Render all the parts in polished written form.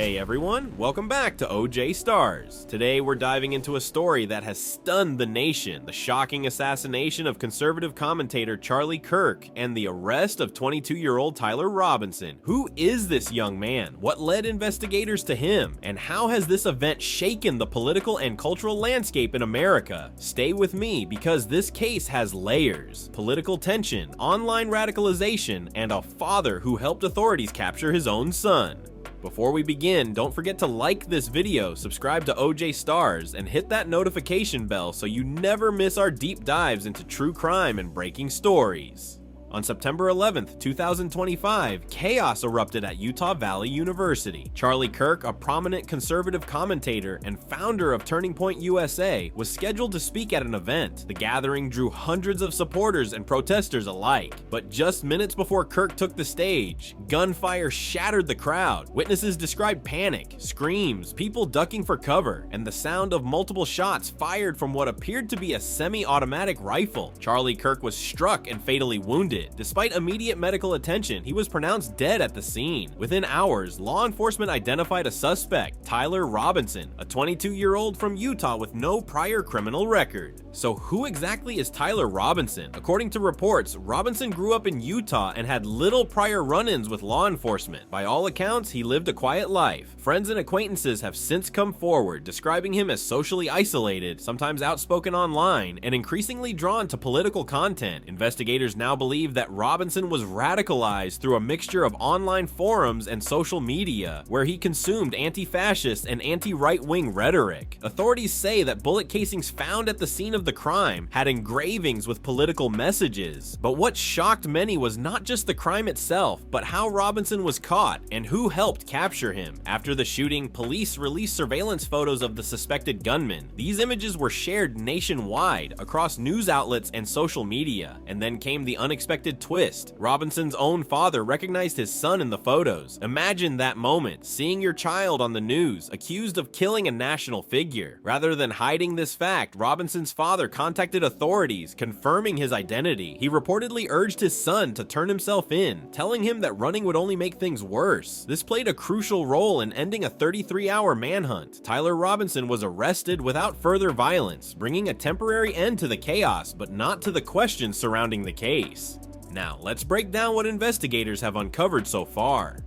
Hey everyone, welcome back to OJ Stars. Today we're diving into a story that has stunned the nation, the shocking assassination of conservative commentator Charlie Kirk and the arrest of 22-year-old Tyler Robinson. Who is this young man? What led investigators to him? And how has this event shaken the political and cultural landscape in America? Stay with me because this case has layers: political tension, online radicalization, and a father who helped authorities capture his own son. Before we begin, don't forget to like this video, subscribe to OJ Stars, and hit that notification bell so you never miss our deep dives into true crime and breaking stories. On September 11th, 2025, chaos erupted at Utah Valley University. Charlie Kirk, a prominent conservative commentator and founder of Turning Point USA, was scheduled to speak at an event. The gathering drew hundreds of supporters and protesters alike. But just minutes before Kirk took the stage, gunfire shattered the crowd. Witnesses described panic, screams, people ducking for cover, and the sound of multiple shots fired from what appeared to be a semi-automatic rifle. Charlie Kirk was struck and fatally wounded. Despite immediate medical attention, he was pronounced dead at the scene. Within hours, law enforcement identified a suspect, Tyler Robinson, a 22-year-old from Utah with no prior criminal record. So who exactly is Tyler Robinson? According to reports, Robinson grew up in Utah and had little prior run-ins with law enforcement. By all accounts, he lived a quiet life. Friends and acquaintances have since come forward, describing him as socially isolated, sometimes outspoken online, and increasingly drawn to political content. Investigators now believe that Robinson was radicalized through a mixture of online forums and social media, where he consumed anti-fascist and anti-right-wing rhetoric. Authorities say that bullet casings found at the scene of the crime had engravings with political messages. But what shocked many was not just the crime itself, but how Robinson was caught and who helped capture him. After the shooting, police released surveillance photos of the suspected gunman. These images were shared nationwide across news outlets and social media, and then came the unexpected twist. Robinson's own father recognized his son in the photos. Imagine that moment, seeing your child on the news, accused of killing a national figure. Rather than hiding this fact, Robinson's father contacted authorities, confirming his identity. He reportedly urged his son to turn himself in, telling him that running would only make things worse. This played a crucial role in ending a 33-hour manhunt. Tyler Robinson was arrested without further violence, bringing a temporary end to the chaos, but not to the questions surrounding the case. Now, let's break down what investigators have uncovered so far.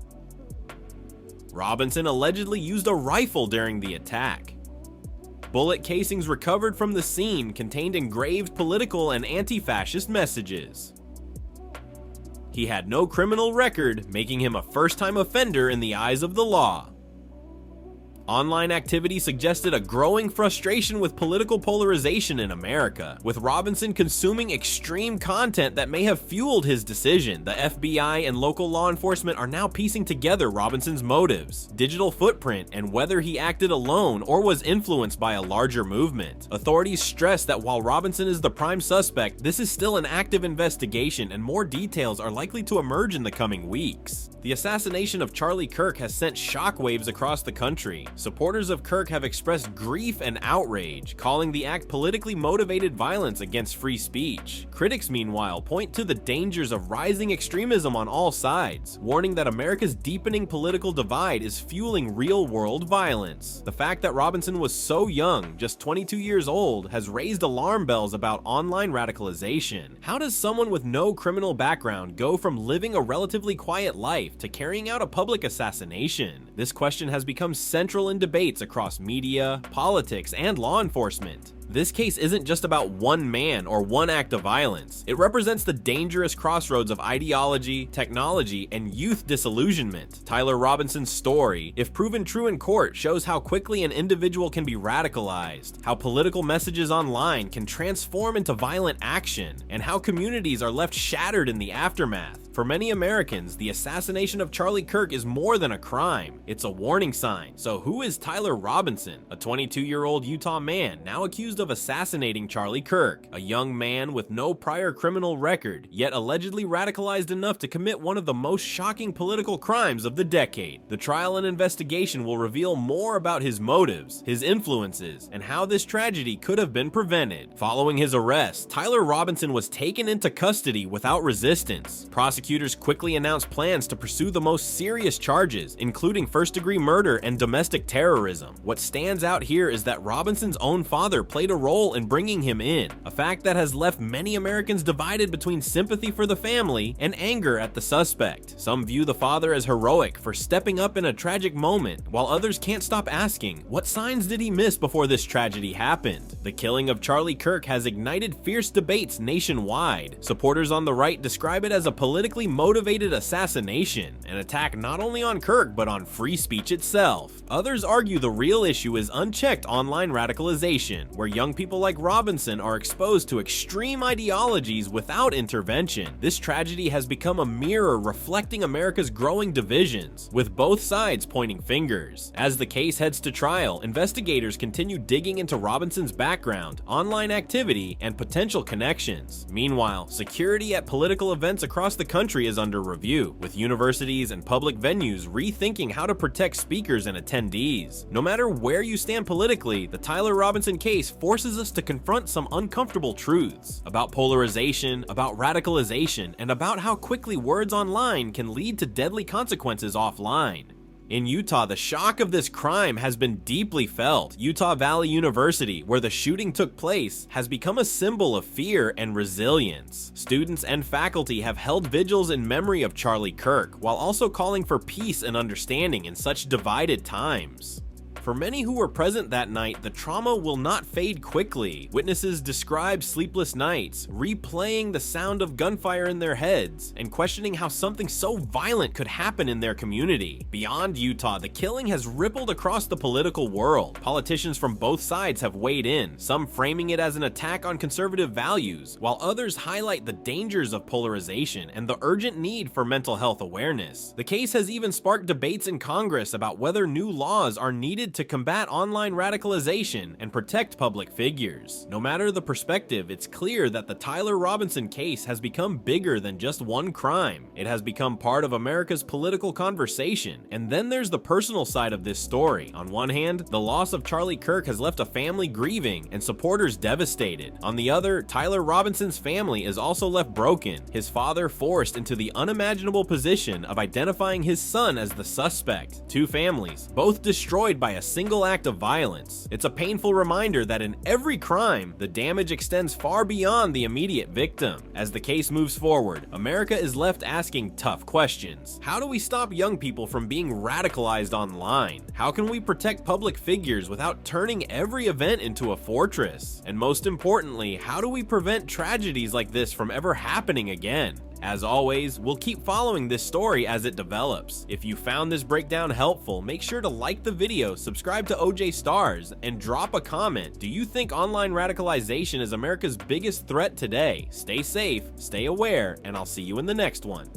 Robinson allegedly used a rifle during the attack. Bullet casings recovered from the scene contained engraved political and anti-fascist messages. He had no criminal record, making him a first-time offender in the eyes of the law. Online activity suggested a growing frustration with political polarization in America, with Robinson consuming extreme content that may have fueled his decision. The FBI and local law enforcement are now piecing together Robinson's motives, digital footprint, and whether he acted alone or was influenced by a larger movement. Authorities stress that while Robinson is the prime suspect, this is still an active investigation and more details are likely to emerge in the coming weeks. The assassination of Charlie Kirk has sent shockwaves across the country. Supporters of Kirk have expressed grief and outrage, calling the act politically motivated violence against free speech. Critics, meanwhile, point to the dangers of rising extremism on all sides, warning that America's deepening political divide is fueling real-world violence. The fact that Robinson was so young, just 22 years old, has raised alarm bells about online radicalization. How does someone with no criminal background go from living a relatively quiet life to carrying out a public assassination? This question has become central in debates across media, politics, and law enforcement. This case isn't just about one man or one act of violence. It represents the dangerous crossroads of ideology, technology, and youth disillusionment. Tyler Robinson's story, if proven true in court, shows how quickly an individual can be radicalized, how political messages online can transform into violent action, and how communities are left shattered in the aftermath. For many Americans, the assassination of Charlie Kirk is more than a crime. It's a warning sign. So who is Tyler Robinson, a 22-year-old Utah man now accused accused of assassinating Charlie Kirk, a young man with no prior criminal record, yet allegedly radicalized enough to commit one of the most shocking political crimes of the decade. The trial and investigation will reveal more about his motives, his influences, and how this tragedy could have been prevented. Following his arrest, Tyler Robinson was taken into custody without resistance. Prosecutors quickly announced plans to pursue the most serious charges, including first-degree murder and domestic terrorism. What stands out here is that Robinson's own father played a role in bringing him in, a fact that has left many Americans divided between sympathy for the family and anger at the suspect. Some view the father as heroic for stepping up in a tragic moment, while others can't stop asking, what signs did he miss before this tragedy happened? The killing of Charlie Kirk has ignited fierce debates nationwide. Supporters on the right describe it as a politically motivated assassination, an attack not only on Kirk but on free speech itself. Others argue the real issue is unchecked online radicalization, where young people like Robinson are exposed to extreme ideologies without intervention. This tragedy has become a mirror reflecting America's growing divisions, with both sides pointing fingers. As the case heads to trial, investigators continue digging into Robinson's background, online activity, and potential connections. Meanwhile, security at political events across the country is under review, with universities and public venues rethinking how to protect speakers and attendees. No matter where you stand politically, the Tyler Robinson case forces us to confront some uncomfortable truths about polarization, about radicalization, and about how quickly words online can lead to deadly consequences offline. In Utah, the shock of this crime has been deeply felt. Utah Valley University, where the shooting took place, has become a symbol of fear and resilience. Students and faculty have held vigils in memory of Charlie Kirk, while also calling for peace and understanding in such divided times. For many who were present that night, the trauma will not fade quickly. Witnesses describe sleepless nights, replaying the sound of gunfire in their heads, and questioning how something so violent could happen in their community. Beyond Utah, the killing has rippled across the political world. Politicians from both sides have weighed in, some framing it as an attack on conservative values, while others highlight the dangers of polarization and the urgent need for mental health awareness. The case has even sparked debates in Congress about whether new laws are needed to combat online radicalization and protect public figures. No matter the perspective, it's clear that the Tyler Robinson case has become bigger than just one crime. It has become part of America's political conversation. And then there's the personal side of this story. On one hand, the loss of Charlie Kirk has left a family grieving and supporters devastated. On the other, Tyler Robinson's family is also left broken, his father forced into the unimaginable position of identifying his son as the suspect. Two families, both destroyed by a single act of violence. It's a painful reminder that in every crime, the damage extends far beyond the immediate victim. As the case moves forward, America is left asking tough questions. How do we stop young people from being radicalized online? How can we protect public figures without turning every event into a fortress? And most importantly, how do we prevent tragedies like this from ever happening again? As always, we'll keep following this story as it develops. If you found this breakdown helpful, make sure to like the video, subscribe to OJ Stars, and drop a comment. Do you think online radicalization is America's biggest threat today? Stay safe, stay aware, and I'll see you in the next one.